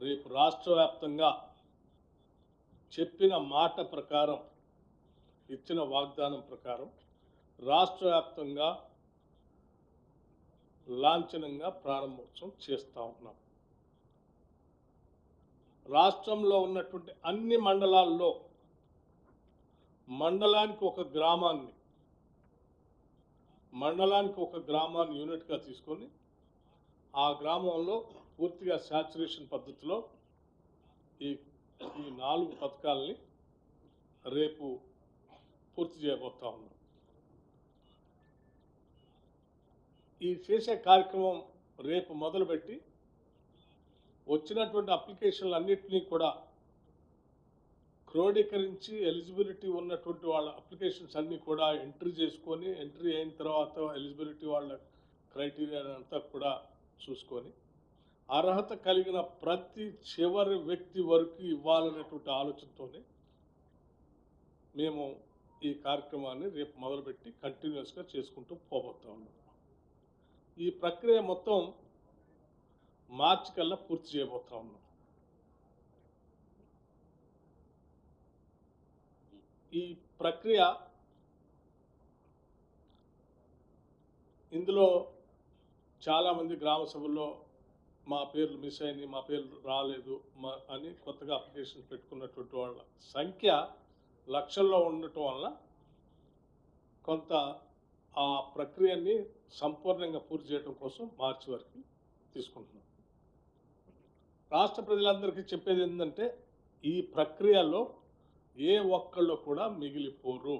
రేపు రాష్ట్ర వ్యాప్తంగా చెప్పిన మాట ప్రకారం, ఇచ్చిన వాగ్దానం ప్రకారం రాష్ట్ర వ్యాప్తంగా లాంఛనంగా ప్రారంభోత్సవం చేస్తూ ఉన్నాం. రాష్ట్రంలో ఉన్నటువంటి అన్ని మండలాల్లో మండలానికి ఒక గ్రామాన్ని యూనిట్గా తీసుకొని ఆ గ్రామంలో పూర్తిగా శాచురేషన్ పద్ధతిలో ఈ 4 పథకాలని రేపు పూర్తి చేయబోతా ఉన్నాం. ఈ చేసే కార్యక్రమం రేపు మొదలుపెట్టి వచ్చినటువంటి అప్లికేషన్లు అన్నింటినీ కూడా క్రోడీకరించి ఎలిజిబిలిటీ ఉన్నటువంటి వాళ్ళ అప్లికేషన్స్ అన్నీ కూడా ఎంట్రీ అయిన తర్వాత ఎలిజిబిలిటీ వాళ్ళ క్రైటీరియా అంతా కూడా చూసుకొని అర్హత కలిగిన ప్రతి చివరి వ్యక్తి వరకు ఇవ్వాలనేటువంటి ఆలోచనతోనే మేము ఈ కార్యక్రమాన్ని రేపు మొదలుపెట్టి కంటిన్యూస్గా చేసుకుంటూ పోబోతా ఉన్నాం. ఈ ప్రక్రియ మొత్తం మార్చి కల్లా పూర్తి చేయబోతా ఉన్నాం. ఈ ప్రక్రియ ఇందులో చాలామంది గ్రామ సభల్లో మా పేర్లు మిస్ అయినాయి, మా పేర్లు రాలేదు అని కొత్తగా అప్లికేషన్ పెట్టుకున్నటువంటి వాళ్ళ సంఖ్య లక్షల్లో ఉండటం వల్ల కొంత ఆ ప్రక్రియని సంపూర్ణంగా పూర్తి చేయడం కోసం మార్చి వరకు తీసుకుంటున్నాం. రాష్ట్ర ప్రజలందరికీ చెప్పేది ఏంటంటే ఈ ప్రక్రియలో ఏ ఒక్కళ్ళు కూడా మిగిలిపోరు.